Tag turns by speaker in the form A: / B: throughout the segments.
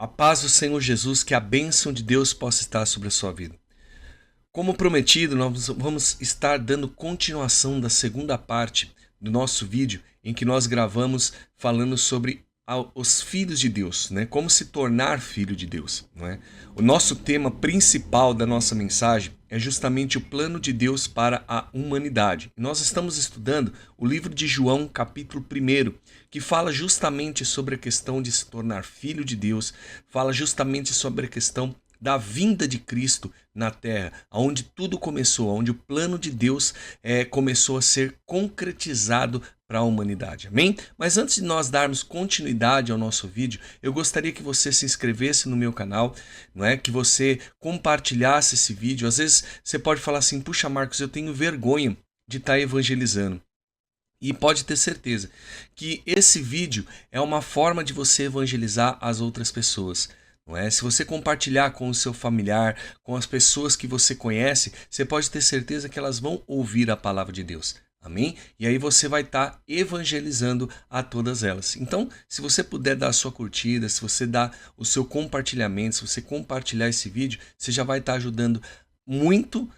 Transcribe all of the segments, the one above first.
A: A paz do Senhor Jesus, que a bênção de Deus possa estar sobre a sua vida. Como prometido, nós vamos estar dando continuação da segunda parte do nosso vídeo, em que nós gravamos falando sobre os filhos de Deus, né? Como se tornar filho de Deus, não é? O nosso tema principal da nossa mensagem é justamente o plano de Deus para a humanidade. Nós estamos estudando o livro de João, capítulo 1, que fala justamente sobre a questão de se tornar filho de Deus, fala justamente sobre a questão da vinda de Cristo na Terra, onde tudo começou, onde o plano de Deus começou a ser concretizado para a humanidade, amém? Mas antes de nós darmos continuidade ao nosso vídeo, eu gostaria que você se inscrevesse no meu canal, não é? Que você compartilhasse esse vídeo. Às vezes você pode falar assim, puxa Marcos, eu tenho vergonha de estar evangelizando. E pode ter certeza que esse vídeo é uma forma de você evangelizar as outras pessoas. Não é? Se você compartilhar com o seu familiar, com as pessoas que você conhece, você pode ter certeza que elas vão ouvir a palavra de Deus. Amém? E aí você vai estar evangelizando a todas elas. Então, se você puder dar a sua curtida, se você dar o seu compartilhamento, se você compartilhar esse vídeo, você já vai estar ajudando muito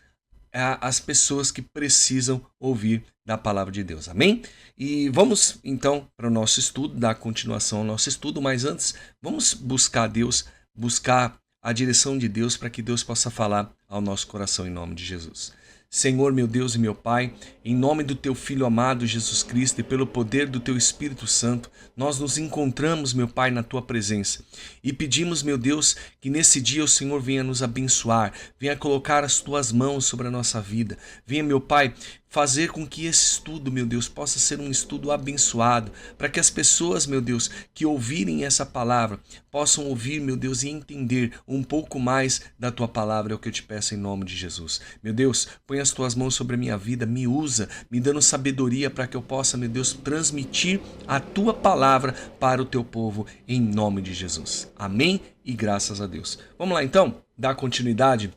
A: as pessoas que precisam ouvir da palavra de Deus. Amém? E vamos então para o nosso estudo, dar continuação ao nosso estudo, mas antes vamos buscar Deus, buscar a direção de Deus para que Deus possa falar ao nosso coração em nome de Jesus. Senhor, meu Deus e meu Pai, em nome do Teu Filho amado Jesus Cristo e pelo poder do Teu Espírito Santo, nós nos encontramos, meu Pai, na Tua presença e pedimos, meu Deus, que nesse dia o Senhor venha nos abençoar, venha colocar as Tuas mãos sobre a nossa vida, venha, meu Pai, fazer com que esse estudo, meu Deus, possa ser um estudo abençoado, para que as pessoas, meu Deus, que ouvirem essa palavra, possam ouvir, meu Deus, e entender um pouco mais da Tua palavra, é o que eu te peço em nome de Jesus. Meu Deus, põe as Tuas mãos sobre a minha vida, me usa, me dando sabedoria para que eu possa, meu Deus, transmitir a Tua palavra para o Teu povo, em nome de Jesus. Amém e graças a Deus. Vamos lá então, dar continuidade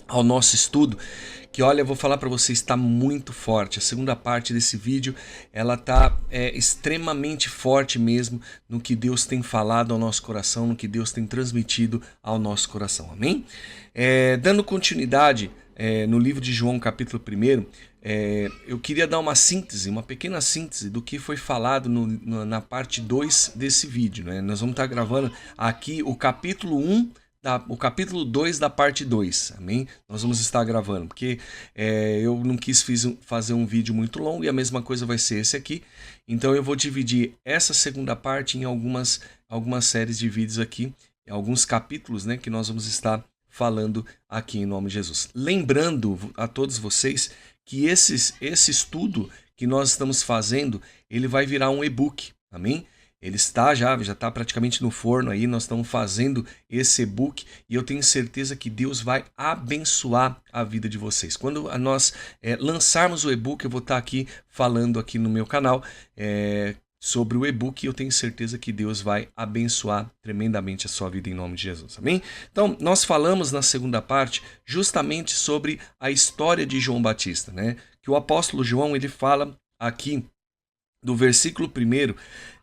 A: ao nosso estudo, que olha, eu vou falar para você, está muito forte. A segunda parte desse vídeo, ela está extremamente forte mesmo no que Deus tem falado ao nosso coração, no que Deus tem transmitido ao nosso coração, amém? Dando continuidade no livro de João, capítulo 1, eu queria dar uma síntese, uma pequena síntese do que foi falado na parte 2 desse vídeo, né? Nós vamos estar gravando aqui o capítulo 1, o capítulo 2 da parte 2, amém? Nós vamos estar gravando, porque eu não quis fazer um vídeo muito longo e a mesma coisa vai ser esse aqui. Então eu vou dividir essa segunda parte em algumas séries de vídeos aqui, alguns capítulos, né, que nós vamos estar falando aqui em nome de Jesus. Lembrando a todos vocês que esse estudo que nós estamos fazendo, ele vai virar um e-book, amém? Ele já está praticamente no forno aí, nós estamos fazendo esse e-book e eu tenho certeza que Deus vai abençoar a vida de vocês. Quando nós lançarmos o e-book, eu vou estar aqui falando aqui no meu canal sobre o e-book e eu tenho certeza que Deus vai abençoar tremendamente a sua vida em nome de Jesus, amém? Então, nós falamos na segunda parte justamente sobre a história de João Batista, né? Que o apóstolo João, ele fala aqui do versículo 1,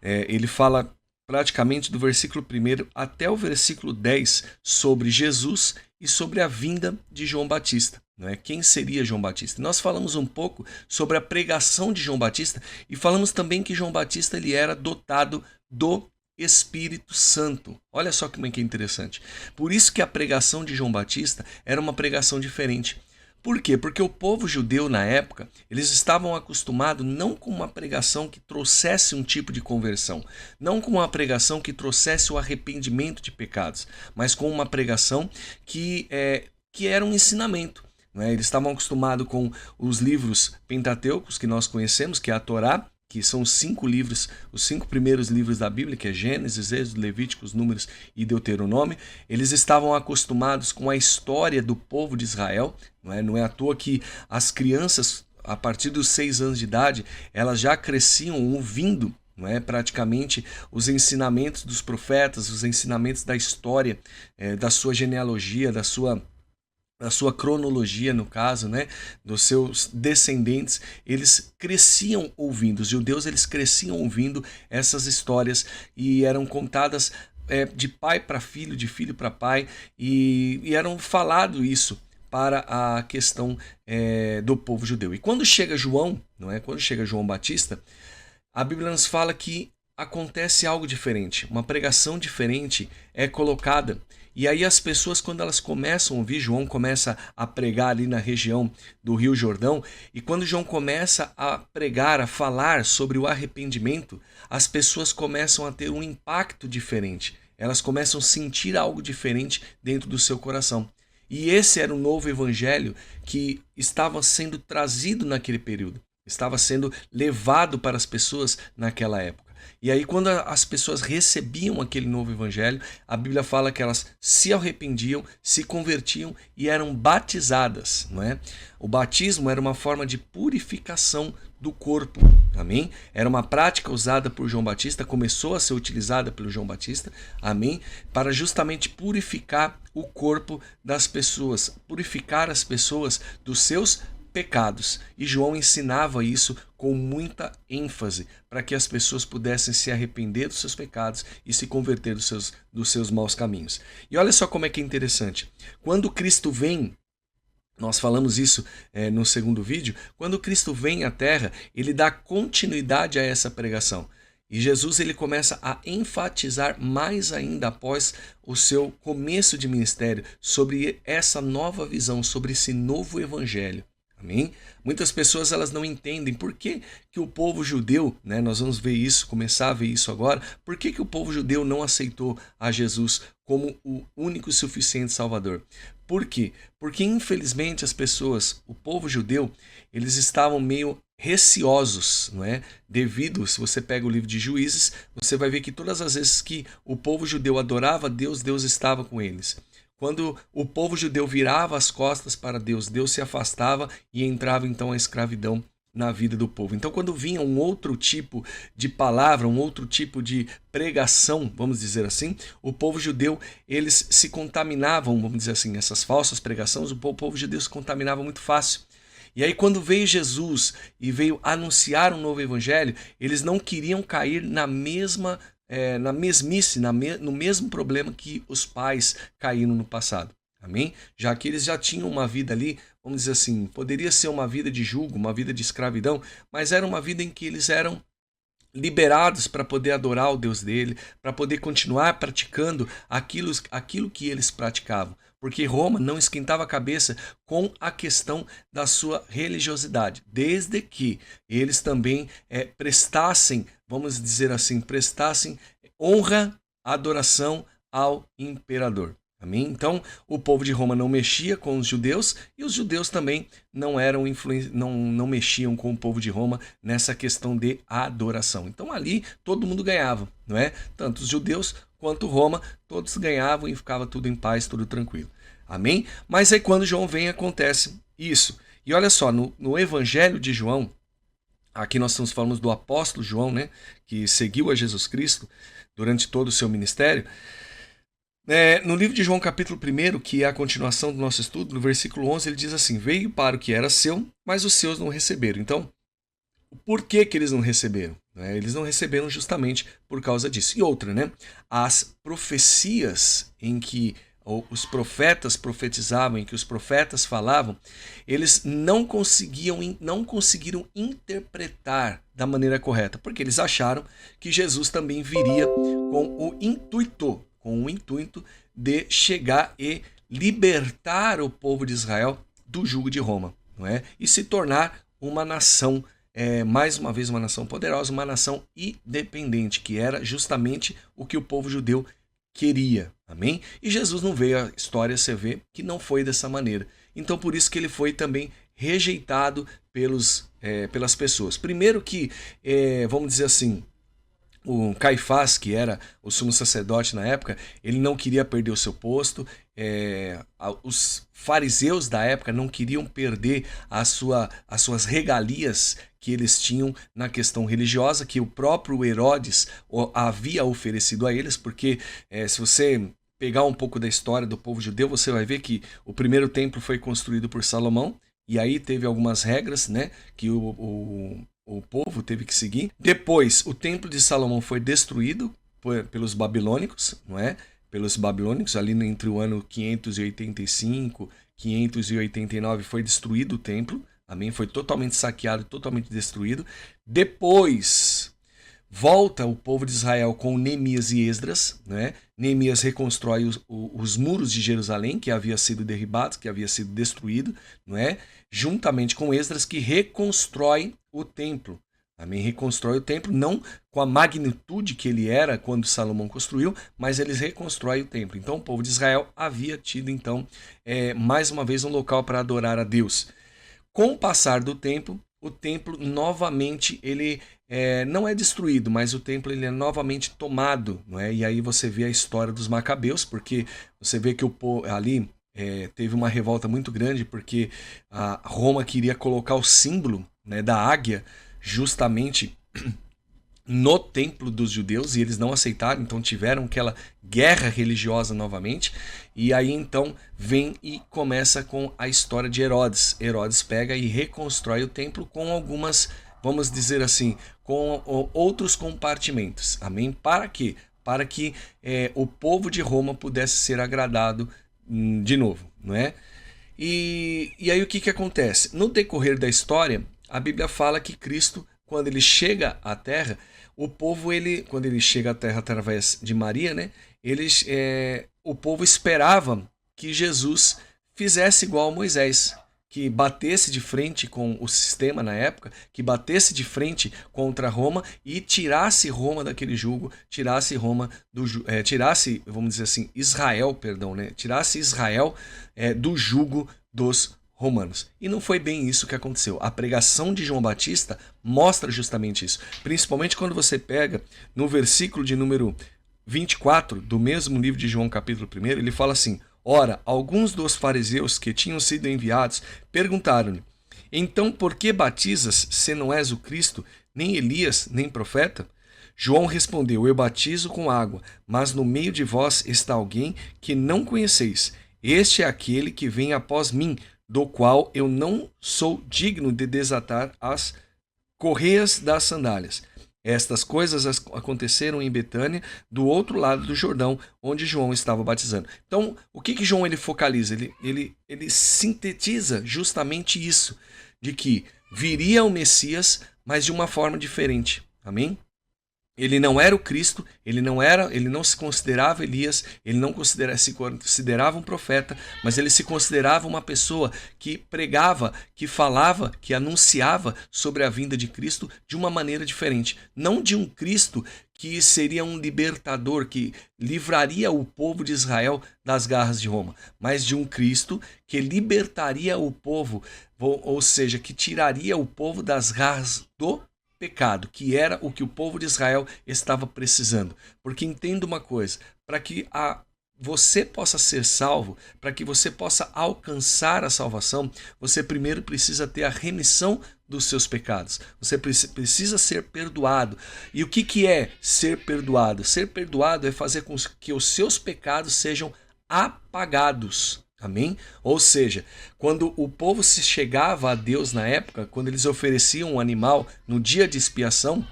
A: ele fala praticamente do versículo 1 até o versículo 10 sobre Jesus e sobre a vinda de João Batista. Não é? Quem seria João Batista? Nós falamos um pouco sobre a pregação de João Batista e falamos também que João Batista ele era dotado do Espírito Santo. Olha só como é que é interessante. Por isso que a pregação de João Batista era uma pregação diferente. Por quê? Porque o povo judeu na época, eles estavam acostumados não com uma pregação que trouxesse um tipo de conversão, não com uma pregação que trouxesse o arrependimento de pecados, mas com uma pregação que era um ensinamento. Não é? Eles estavam acostumados com os livros pentateucos que nós conhecemos, que é a Torá, que são os 5 livros, os 5 primeiros livros da Bíblia, que é Gênesis, Êxodo, Levíticos, Números e Deuteronômio. Eles estavam acostumados com a história do povo de Israel. Não é à toa que as crianças, a partir dos 6 anos de idade, elas já cresciam ouvindo, não é, praticamente os ensinamentos dos profetas, os ensinamentos da história, da sua genealogia, da sua cronologia, no caso, né, dos seus descendentes. Eles cresciam ouvindo, os judeus eles cresciam ouvindo essas histórias e eram contadas de pai para filho, de filho para pai, e eram falado isso para a questão do povo judeu. E quando chega João, não é? Quando chega João Batista, a Bíblia nos fala que acontece algo diferente, uma pregação diferente é colocada. E aí as pessoas, quando elas começam a ouvir, João começa a pregar ali na região do Rio Jordão, e quando João começa a pregar, a falar sobre o arrependimento, as pessoas começam a ter um impacto diferente. Elas começam a sentir algo diferente dentro do seu coração. E esse era o novo evangelho que estava sendo trazido naquele período, estava sendo levado para as pessoas naquela época. E aí, quando as pessoas recebiam aquele novo evangelho, a Bíblia fala que elas se arrependiam, se convertiam e eram batizadas, não é? O batismo era uma forma de purificação do corpo, amém? Era uma prática usada por João Batista, começou a ser utilizada pelo João Batista, amém? Para justamente purificar o corpo das pessoas, purificar as pessoas dos seus pecados. E João ensinava isso com muita ênfase, para que as pessoas pudessem se arrepender dos seus pecados e se converter dos seus maus caminhos. E olha só como é que é interessante. Quando Cristo vem, nós falamos isso no segundo vídeo, quando Cristo vem à Terra, ele dá continuidade a essa pregação. E Jesus ele começa a enfatizar mais ainda após o seu começo de ministério sobre essa nova visão, sobre esse novo evangelho. Amém? Muitas pessoas elas não entendem por que o povo judeu, né, nós vamos ver isso, começar a ver isso agora, por que o povo judeu não aceitou a Jesus como o único e suficiente Salvador. Por quê? Porque infelizmente as pessoas, o povo judeu, eles estavam meio receosos, não é? Devido, se você pega o livro de Juízes, você vai ver que todas as vezes que o povo judeu adorava Deus, Deus estava com eles. Quando o povo judeu virava as costas para Deus, Deus se afastava e entrava então a escravidão na vida do povo. Então quando vinha um outro tipo de palavra, um outro tipo de pregação, vamos dizer assim, o povo judeu, eles se contaminavam, vamos dizer assim, essas falsas pregações, o povo judeu se contaminava muito fácil. E aí quando veio Jesus e veio anunciar um novo evangelho, eles não queriam cair na mesmice, no mesmo problema que os pais caíram no passado. Amém? Já que eles já tinham uma vida ali, vamos dizer assim, poderia ser uma vida de jugo, uma vida de escravidão, mas era uma vida em que eles eram liberados para poder adorar o Deus dele, para poder continuar praticando aquilo que eles praticavam. Porque Roma não esquentava a cabeça com a questão da sua religiosidade, desde que eles também prestassem, vamos dizer assim, prestassem honra, adoração ao imperador. Amém? Então, o povo de Roma não mexia com os judeus e os judeus também não não mexiam com o povo de Roma nessa questão de adoração. Então, ali todo mundo ganhava, não é? Tanto os judeus quanto Roma, todos ganhavam e ficava tudo em paz, tudo tranquilo. Amém? Mas aí quando João vem acontece isso. E olha só, no Evangelho de João, aqui nós estamos falando do apóstolo João, né, que seguiu a Jesus Cristo durante todo o seu ministério. No livro de João, capítulo 1, que é a continuação do nosso estudo, no versículo 11, ele diz assim: veio para o que era seu, mas os seus não receberam. Então, por que eles não receberam? Eles não receberam justamente por causa disso. E outra, né? As profecias em que os profetas profetizavam, em que os profetas falavam, eles não conseguiram interpretar da maneira correta, porque eles acharam que Jesus também viria com o intuito de chegar e libertar o povo de Israel do jugo de Roma, não é? E se tornar uma nação, mais uma vez uma nação poderosa, uma nação independente, que era justamente o que o povo judeu queria, amém? E Jesus não veio, a história você vê que não foi dessa maneira. Então por isso que ele foi também rejeitado pelas pessoas. Primeiro que, vamos dizer assim, o Caifás, que era o sumo sacerdote na época, ele não queria perder o seu posto. Os fariseus da época não queriam perder as suas regalias que eles tinham na questão religiosa, que o próprio Herodes havia oferecido a eles, porque se você pegar um pouco da história do povo judeu, você vai ver que o primeiro templo foi construído por Salomão, e aí teve algumas regras, né, que o povo teve que seguir. Depois, o templo de Salomão foi destruído pelos babilônicos, não é? Pelos babilônicos, ali entre o ano 585 e 589 foi destruído o templo, amém? Foi totalmente saqueado, totalmente destruído. Depois volta o povo de Israel com Neemias e Esdras, né? Neemias reconstrói os muros de Jerusalém, que havia sido derribado, que havia sido destruído, não é? Juntamente com Esdras, que reconstrói o templo. Amém? Reconstrói o templo, não com a magnitude que ele era quando Salomão construiu, mas eles reconstroem o templo. Então o povo de Israel havia tido, então, mais uma vez um local para adorar a Deus. Com o passar do tempo, o templo novamente ele não é destruído, mas o templo ele é novamente tomado, não é? E aí você vê a história dos Macabeus, porque você vê que o povo ali teve uma revolta muito grande, porque a Roma queria colocar o símbolo, né, da águia justamente no templo dos judeus, e eles não aceitaram, então tiveram aquela guerra religiosa novamente. E aí então vem e começa com a história de Herodes. Herodes pega e reconstrói o templo com algumas, vamos dizer assim, com outros compartimentos. Amém? Para quê? Para que o povo de Roma pudesse ser agradado de novo, não é? E aí o que acontece? No decorrer da história, a Bíblia fala que Cristo, quando ele chega à Terra, o povo, quando ele chega à Terra através de Maria, né, o povo esperava que Jesus fizesse igual a Moisés, que batesse de frente com o sistema na época, que batesse de frente contra Roma e tirasse Roma daquele jugo, tirasse vamos dizer assim, Israel, perdão, né, tirasse Israel do jugo dos romanos. E não foi bem isso que aconteceu. A pregação de João Batista mostra justamente isso. Principalmente quando você pega no versículo de número 24 do mesmo livro de João, capítulo 1, ele fala assim: ora, alguns dos fariseus que tinham sido enviados perguntaram-lhe: então por que batizas se não és o Cristo, nem Elias, nem profeta? João respondeu: eu batizo com água, mas no meio de vós está alguém que não conheceis. Este é aquele que vem após mim, do qual eu não sou digno de desatar as correias das sandálias. Estas coisas aconteceram em Betânia, do outro lado do Jordão, onde João estava batizando. Então, o que João ele focaliza? Ele sintetiza justamente isso, de que viria o Messias, mas de uma forma diferente. Amém? Ele não era o Cristo, ele não se considerava Elias, ele não se considerava um profeta, mas ele se considerava uma pessoa que pregava, que falava, que anunciava sobre a vinda de Cristo de uma maneira diferente. Não de um Cristo que seria um libertador, que livraria o povo de Israel das garras de Roma, mas de um Cristo que libertaria o povo, ou seja, que tiraria o povo das garras do pecado, que era o que o povo de Israel estava precisando. Porque entenda uma coisa, para que você possa ser salvo, para que você possa alcançar a salvação, você primeiro precisa ter a remissão dos seus pecados. Você precisa ser perdoado. E o que é ser perdoado? Ser perdoado é fazer com que os seus pecados sejam apagados. Amém? Ou seja, quando o povo se chegava a Deus na época, quando eles ofereciam um animal no dia de expiação,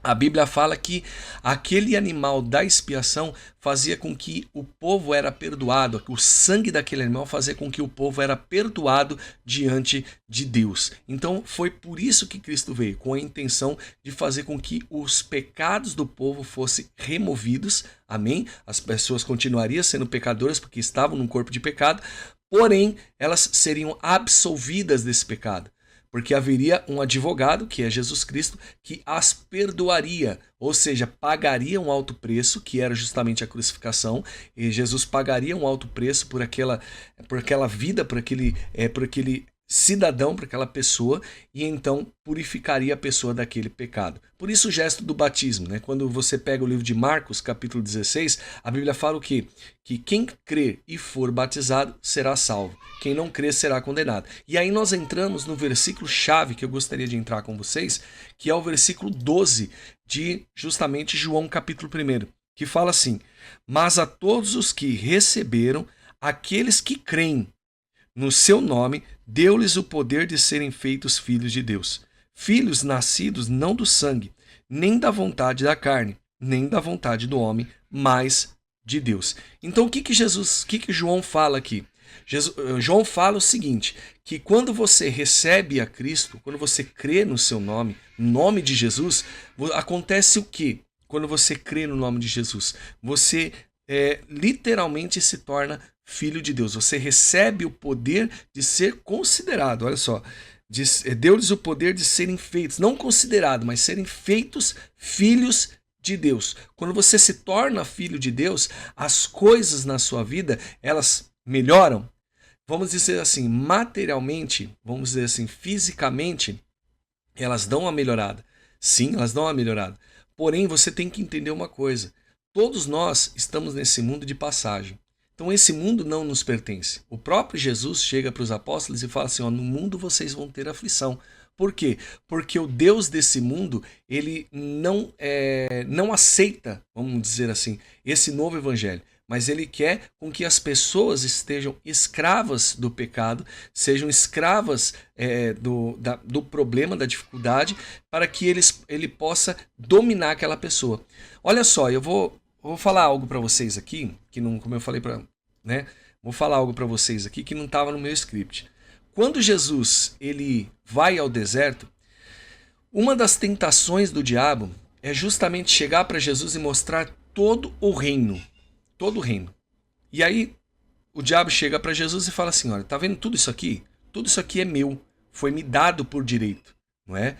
A: a Bíblia fala que aquele animal da expiação fazia com que o povo era perdoado, o sangue daquele animal fazia com que o povo era perdoado diante de Deus. Então foi por isso que Cristo veio, com a intenção de fazer com que os pecados do povo fossem removidos. Amém? As pessoas continuariam sendo pecadoras porque estavam num corpo de pecado, porém elas seriam absolvidas desse pecado. Porque haveria um advogado, que é Jesus Cristo, que as perdoaria, ou seja, pagaria um alto preço, que era justamente a crucificação, e Jesus pagaria um alto preço por aquela vida, por aquele cidadão, para aquela pessoa, e então purificaria a pessoa daquele pecado. Por isso o gesto do batismo, né? Quando você pega o livro de Marcos, capítulo 16, a Bíblia fala o quê? Que quem crer e for batizado será salvo. Quem não crer será condenado. E aí nós entramos no versículo chave que eu gostaria de entrar com vocês, que é o versículo 12 de justamente João capítulo 1, que fala assim: mas a todos os que receberam, aqueles que creem no seu nome, deu-lhes o poder de serem feitos filhos de Deus. Filhos nascidos não do sangue, nem da vontade da carne, nem da vontade do homem, mas de Deus. Então o que João fala aqui? João fala o seguinte, que quando você recebe a Cristo, quando você crê no seu nome, no nome de Jesus, acontece o quê? Quando você crê no nome de Jesus, você literalmente se torna filho de Deus. Você recebe o poder de ser considerado, olha só, deu-lhes o poder de serem feitos, não considerado, mas serem feitos filhos de Deus. Quando você se torna filho de Deus, as coisas na sua vida, elas melhoram. Vamos dizer assim, materialmente, vamos dizer assim, fisicamente, elas dão uma melhorada. Sim, elas dão uma melhorada. Porém, você tem que entender uma coisa. Todos nós estamos nesse mundo de passagem. Então esse mundo não nos pertence. O próprio Jesus chega para os apóstolos e fala assim, ó, no mundo vocês vão ter aflição. Por quê? Porque o Deus desse mundo, ele não aceita, vamos dizer assim, esse novo evangelho. Mas ele quer com que as pessoas estejam escravas do pecado, sejam escravas do problema, da dificuldade, para que ele possa dominar aquela pessoa. Olha só, eu vou falar algo para vocês aqui, que não, como eu falei vou falar algo para vocês aqui que não estava no meu script. Quando Jesus ele vai ao deserto, uma das tentações do diabo é justamente chegar para Jesus e mostrar todo o reino. Todo o reino. E aí o diabo chega para Jesus e fala assim, olha, tá vendo tudo isso aqui? Tudo isso aqui é meu, foi me dado por direito, não é?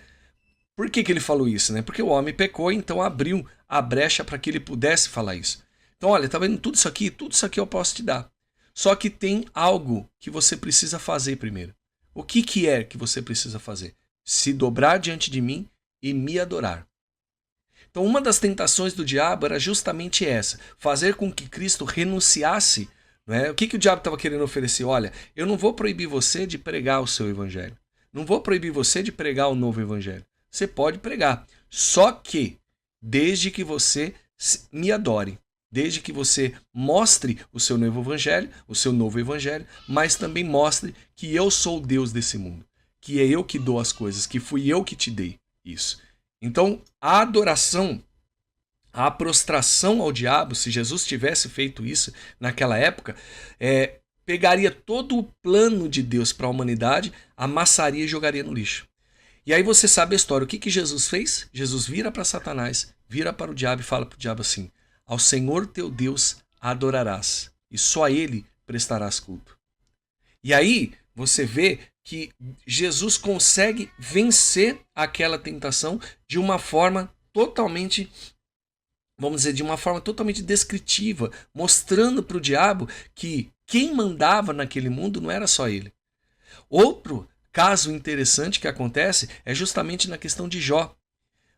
A: Por que ele falou isso, né? Porque o homem pecou, então abriu a brecha para que ele pudesse falar isso. Então, olha, tá vendo tudo isso aqui eu posso te dar. Só que tem algo que você precisa fazer primeiro. O que é que você precisa fazer? Se dobrar diante de mim e me adorar. Então, uma das tentações do diabo era justamente essa, fazer com que Cristo renunciasse. Né? O que o diabo estava querendo oferecer? Olha, eu não vou proibir você de pregar o seu evangelho. Não vou proibir você de pregar o novo evangelho. Você pode pregar, só que desde que você me adore, desde que você mostre o seu novo evangelho, mas também mostre que eu sou o Deus desse mundo, que é eu que dou as coisas, que fui eu que te dei isso. Então, a adoração, a prostração ao diabo, se Jesus tivesse feito isso naquela época, pegaria todo o plano de Deus para a humanidade, amassaria e jogaria no lixo. E aí você sabe a história. O que Jesus fez? Jesus vira para Satanás, vira para o diabo e fala para o diabo assim, ao Senhor teu Deus adorarás, e só a ele prestarás culto. E aí você vê que Jesus consegue vencer aquela tentação de uma forma totalmente, vamos dizer, de uma forma totalmente descritiva, mostrando para o diabo que quem mandava naquele mundo não era só ele. Outro caso interessante que acontece é justamente na questão de Jó.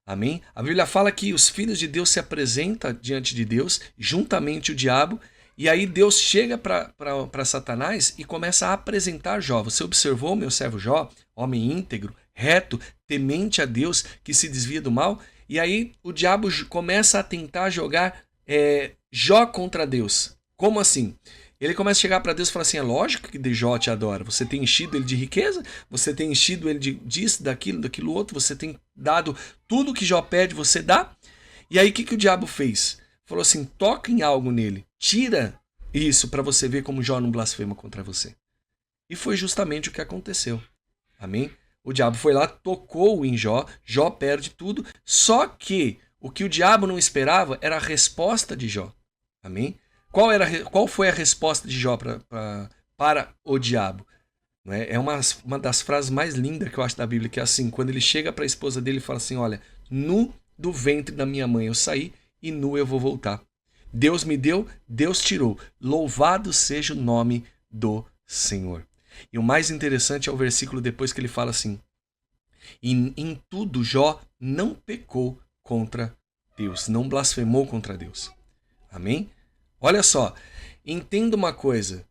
A: Amém? A Bíblia fala que os filhos de Deus se apresentam diante de Deus, juntamente o diabo, e aí Deus chega para Satanás e começa a apresentar Jó. Você observou meu servo Jó, homem íntegro, reto, temente a Deus, que se desvia do mal? E aí o diabo começa a tentar jogar Jó contra Deus. Como assim? Ele começa a chegar para Deus e falar assim, é lógico que Jó te adora. Você tem enchido ele de riqueza, você tem enchido ele disso, daquilo outro, você tem dado tudo que Jó pede, você dá. E aí o que o diabo fez? Falou assim, toca em algo nele, tira isso para você ver como Jó não blasfema contra você. E foi justamente o que aconteceu. Amém? O diabo foi lá, tocou em Jó, Jó perde tudo, só que o que o diabo não esperava era a resposta de Jó. Amém? Qual foi a resposta de Jó para o diabo? É uma das frases mais lindas que eu acho da Bíblia, que é assim, quando ele chega para a esposa dele e fala assim, olha, nu do ventre da minha mãe eu saí e nu eu vou voltar. Deus me deu, Deus tirou. Louvado seja o nome do Senhor. E o mais interessante é o versículo depois que ele fala assim, em tudo Jó não pecou contra Deus, não blasfemou contra Deus. Amém? Olha só, entenda uma coisa.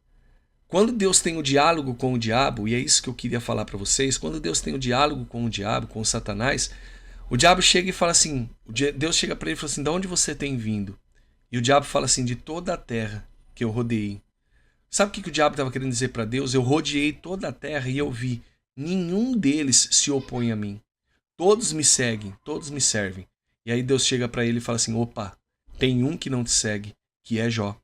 A: Quando Deus tem o diálogo com o diabo, e é isso que eu queria falar para vocês, quando Deus tem o diálogo com o diabo, com o Satanás, o diabo chega e fala assim, Deus chega para ele e fala assim, de onde você tem vindo? E o diabo fala assim, de toda a terra que eu rodeei. Sabe o que o diabo estava querendo dizer para Deus? Eu rodeei toda a terra e eu vi, nenhum deles se opõe a mim. Todos me seguem, todos me servem. E aí Deus chega para ele e fala assim, opa, tem um que não te segue, que é Jó.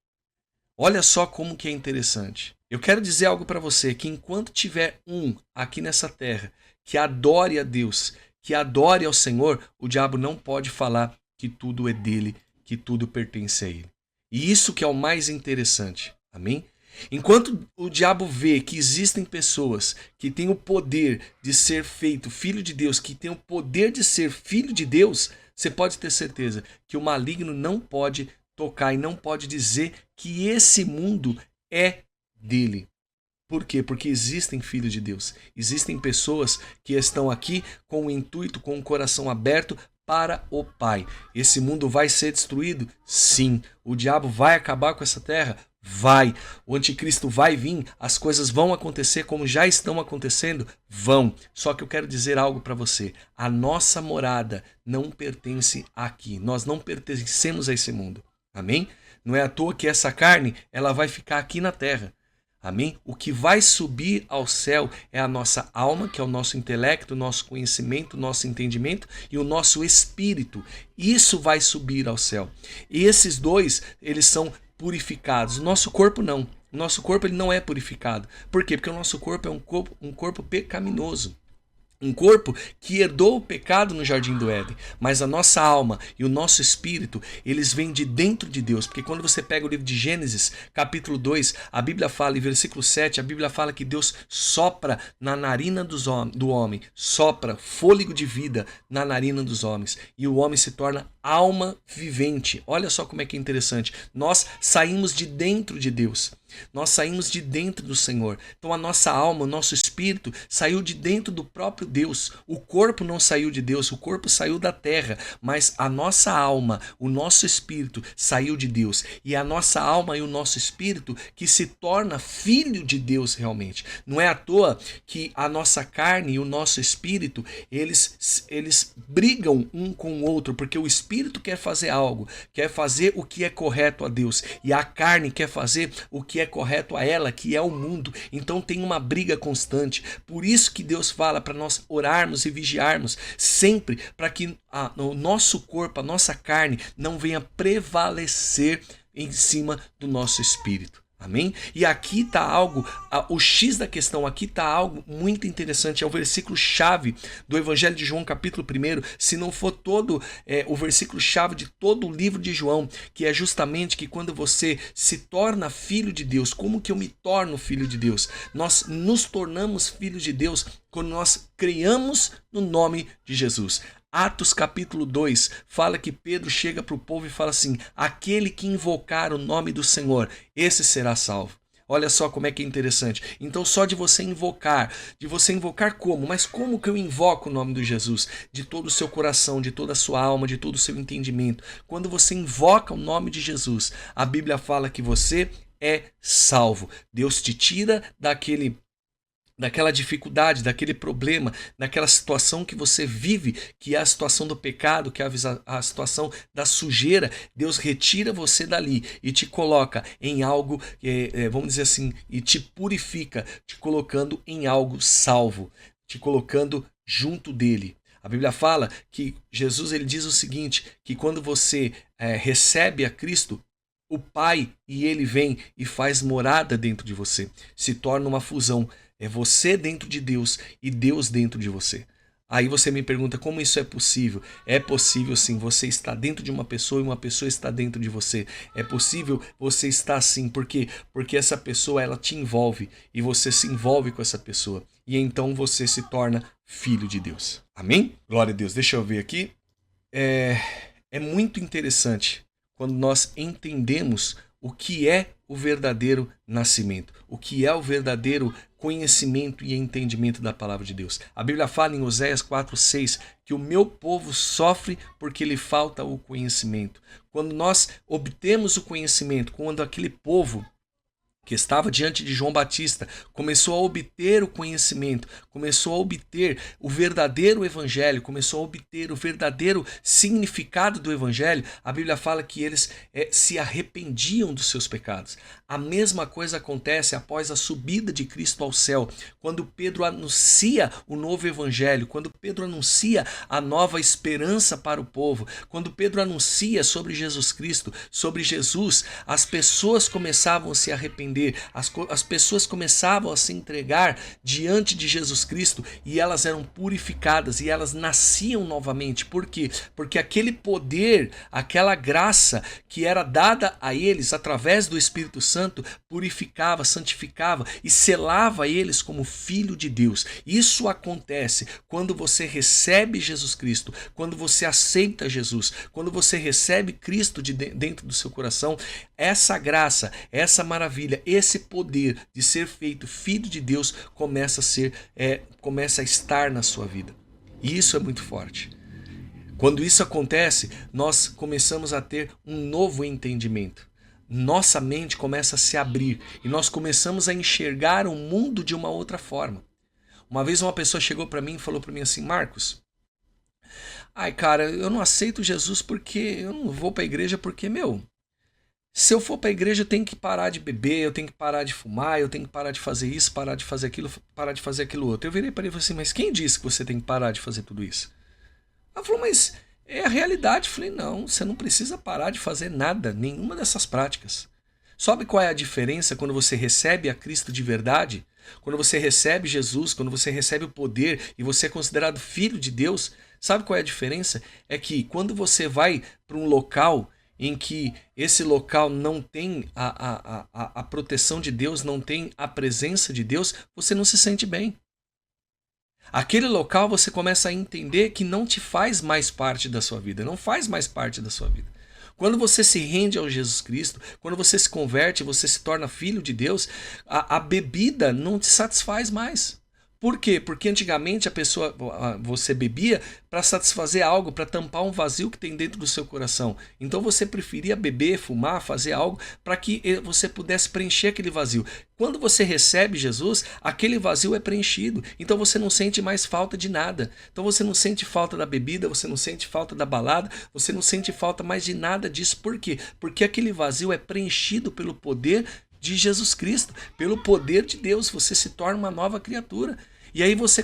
A: Olha só como que é interessante. Eu quero dizer algo para você, que enquanto tiver um aqui nessa terra que adore a Deus, que adore ao Senhor, o diabo não pode falar que tudo é dele, que tudo pertence a ele. E isso que é o mais interessante. Amém? Enquanto o diabo vê que existem pessoas que têm o poder de ser feito filho de Deus, que têm o poder de ser filho de Deus, você pode ter certeza que o maligno não pode tocar e não pode dizer que esse mundo é dele. Por quê? Porque existem filhos de Deus. Existem pessoas que estão aqui com o intuito, com o coração aberto para o Pai. Esse mundo vai ser destruído? Sim. O diabo vai acabar com essa terra? Vai. O anticristo vai vir? As coisas vão acontecer como já estão acontecendo? Vão. Só que eu quero dizer algo para você. A nossa morada não pertence aqui. Nós não pertencemos a esse mundo. Amém? Não é à toa que essa carne ela vai ficar aqui na terra. Amém? O que vai subir ao céu é a nossa alma, que é o nosso intelecto, o nosso conhecimento, o nosso entendimento e o nosso espírito. Isso vai subir ao céu. E esses dois, eles são purificados. O nosso corpo não. O nosso corpo ele não é purificado. Por quê? Porque o nosso corpo é um corpo pecaminoso. Um corpo que herdou o pecado no Jardim do Éden. Mas a nossa alma e o nosso espírito, eles vêm de dentro de Deus. Porque quando você pega o livro de Gênesis, capítulo 2, a Bíblia fala, em versículo 7, a Bíblia fala que Deus sopra na narina do homem. Sopra fôlego de vida na narina dos homens. E o homem se torna alma vivente. Olha só como é que é interessante. Nós saímos de dentro de Deus. Nós saímos de dentro do Senhor. Então a nossa alma, o nosso espírito saiu de dentro do próprio Deus. O corpo não saiu de Deus, o corpo saiu da terra, mas a nossa alma, o nosso espírito saiu de Deus. E a nossa alma e o nosso espírito que se torna filho de Deus realmente. Não é à toa que a nossa carne e o nosso espírito, eles brigam um com o outro, porque o espírito quer fazer algo, quer fazer o que é correto a Deus, e a carne quer fazer o que é correto a ela, que é o mundo. Então tem uma briga constante. Por isso que Deus fala para nós orarmos e vigiarmos sempre, para que o nosso corpo, a nossa carne não venha prevalecer em cima do nosso espírito. Amém? E aqui está algo, o X da questão, aqui está algo muito interessante, é o versículo chave do Evangelho de João, capítulo 1, se não for todo o versículo chave de todo o livro de João, que é justamente que quando você se torna filho de Deus, como que eu me torno filho de Deus? Nós nos tornamos filhos de Deus quando nós criamos no nome de Jesus. Atos capítulo 2 fala que Pedro chega para o povo e fala assim, aquele que invocar o nome do Senhor, esse será salvo. Olha só como é que é interessante. Então só de você invocar como? Mas como que eu invoco o nome de Jesus? De todo o seu coração, de toda a sua alma, de todo o seu entendimento. Quando você invoca o nome de Jesus, a Bíblia fala que você é salvo. Deus te tira daquela dificuldade, daquele problema, daquela situação que você vive, que é a situação do pecado, que é a situação da sujeira. Deus retira você dali e te coloca em algo, vamos dizer assim, e te purifica, te colocando em algo salvo, te colocando junto dele. A Bíblia fala que Jesus ele diz o seguinte, que quando você recebe a Cristo, o Pai e ele vem e faz morada dentro de você, se torna uma fusão. É você dentro de Deus e Deus dentro de você. Aí você me pergunta como isso é possível? É possível sim, você está dentro de uma pessoa e uma pessoa está dentro de você. É possível você estar assim, por quê? Porque essa pessoa ela te envolve e você se envolve com essa pessoa. E então você se torna filho de Deus. Amém? Glória a Deus. Deixa eu ver aqui. É muito interessante quando nós entendemos o que é o verdadeiro nascimento, o que é o verdadeiro conhecimento e entendimento da palavra de Deus. A Bíblia fala em Oséias 4:6 que o meu povo sofre porque lhe falta o conhecimento. Quando nós obtemos o conhecimento, quando aquele povo que estava diante de João Batista, começou a obter o conhecimento, começou a obter o verdadeiro evangelho, começou a obter o verdadeiro significado do evangelho, a Bíblia fala que eles se arrependiam dos seus pecados. A mesma coisa acontece após a subida de Cristo ao céu, quando Pedro anuncia o novo evangelho, quando Pedro anuncia a nova esperança para o povo, quando Pedro anuncia sobre Jesus Cristo, sobre Jesus, as pessoas começavam a se arrepender. As pessoas começavam a se entregar diante de Jesus Cristo e elas eram purificadas e elas nasciam novamente. Por quê? Porque aquele poder, aquela graça que era dada a eles através do Espírito Santo purificava, santificava e selava eles como filho de Deus. Isso acontece quando você recebe Jesus Cristo, quando você aceita Jesus, quando você recebe Cristo dentro do seu coração. Essa graça, essa maravilha, esse poder de ser feito filho de Deus começa a estar na sua vida. E isso é muito forte. Quando isso acontece, nós começamos a ter um novo entendimento. Nossa mente começa a se abrir e nós começamos a enxergar o mundo de uma outra forma. Uma vez uma pessoa chegou para mim e falou para mim assim: Marcos, cara, eu não aceito Jesus porque eu não vou para a igreja porque, se eu for para a igreja, eu tenho que parar de beber, eu tenho que parar de fumar, eu tenho que parar de fazer isso, parar de fazer aquilo, parar de fazer aquilo outro. Eu virei para ele e falei assim: mas quem disse que você tem que parar de fazer tudo isso? Ela falou: mas é a realidade. Eu falei: não, você não precisa parar de fazer nada, nenhuma dessas práticas. Sabe qual é a diferença quando você recebe a Cristo de verdade? Quando você recebe Jesus, quando você recebe o poder e você é considerado filho de Deus, sabe qual é a diferença? É que quando você vai para um local em que esse local não tem a proteção de Deus, não tem a presença de Deus, você não se sente bem. Aquele local você começa a entender que não te faz mais parte da sua vida, não faz mais parte da sua vida. Quando você se rende ao Jesus Cristo, quando você se converte, você se torna filho de Deus, a bebida não te satisfaz mais. Por quê? Porque antigamente você bebia para satisfazer algo, para tampar um vazio que tem dentro do seu coração. Então você preferia beber, fumar, fazer algo para que você pudesse preencher aquele vazio. Quando você recebe Jesus, aquele vazio é preenchido. Então você não sente mais falta de nada. Então você não sente falta da bebida, você não sente falta da balada, você não sente falta mais de nada disso. Por quê? Porque aquele vazio é preenchido pelo poder de Jesus Cristo, pelo poder de Deus. Você se torna uma nova criatura. E aí você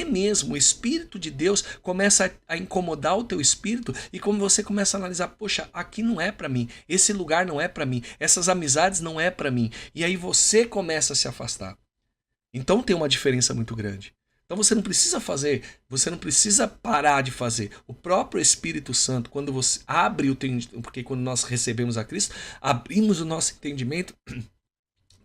A: mesmo, o Espírito de Deus, começa a incomodar o teu espírito e como você começa a analisar: poxa, aqui não é para mim, esse lugar não é para mim, essas amizades não é para mim. E aí você começa a se afastar. Então tem uma diferença muito grande. Então você não precisa parar de fazer. O próprio Espírito Santo, quando você abre porque quando nós recebemos a Cristo, abrimos o nosso entendimento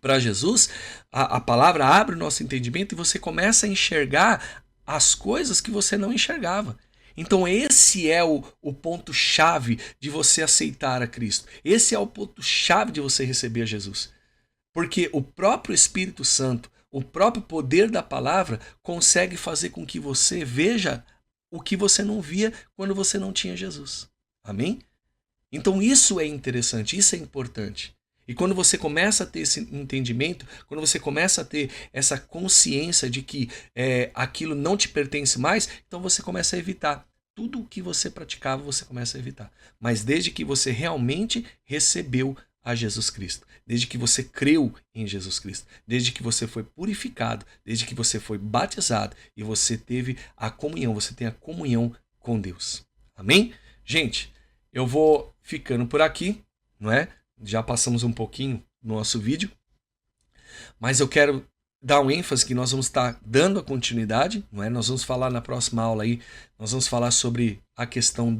A: para Jesus, a palavra abre o nosso entendimento e você começa a enxergar as coisas que você não enxergava. Então esse é o ponto-chave de você aceitar a Cristo. Esse é o ponto-chave de você receber a Jesus. Porque o próprio Espírito Santo, o próprio poder da palavra consegue fazer com que você veja o que você não via quando você não tinha Jesus. Amém? Então isso é interessante, isso é importante. E quando você começa a ter esse entendimento, quando você começa a ter essa consciência de que aquilo não te pertence mais, então você começa a evitar. Tudo o que você praticava, você começa a evitar. Mas desde que você realmente recebeu a Jesus Cristo, desde que você creu em Jesus Cristo, desde que você foi purificado, desde que você foi batizado e você teve a comunhão, você tem a comunhão com Deus. Amém? Gente, eu vou ficando por aqui, não é? Já passamos um pouquinho no nosso vídeo, mas eu quero dar um ênfase que nós vamos estar dando a continuidade, não é? Nós vamos falar na próxima aula aí, nós vamos falar sobre a questão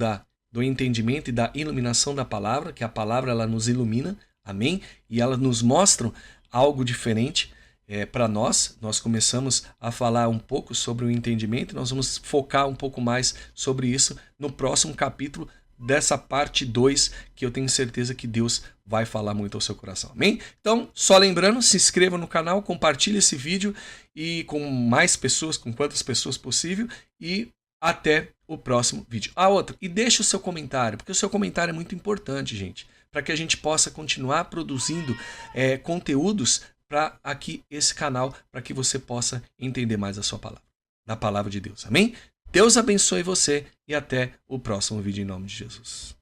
A: do entendimento e da iluminação da palavra, que a palavra ela nos ilumina, amém? E ela nos mostra algo diferente para nós. Nós começamos a falar um pouco sobre o entendimento, nós vamos focar um pouco mais sobre isso no próximo capítulo dessa parte 2, que eu tenho certeza que Deus vai falar muito ao seu coração, amém? Então, só lembrando, se inscreva no canal, compartilhe esse vídeo e com mais pessoas, com quantas pessoas possível, e até o próximo vídeo. E deixe o seu comentário, porque o seu comentário é muito importante, gente, para que a gente possa continuar produzindo conteúdos para aqui esse canal, para que você possa entender mais a sua palavra, da palavra de Deus. Amém? Deus abençoe você e até o próximo vídeo em nome de Jesus.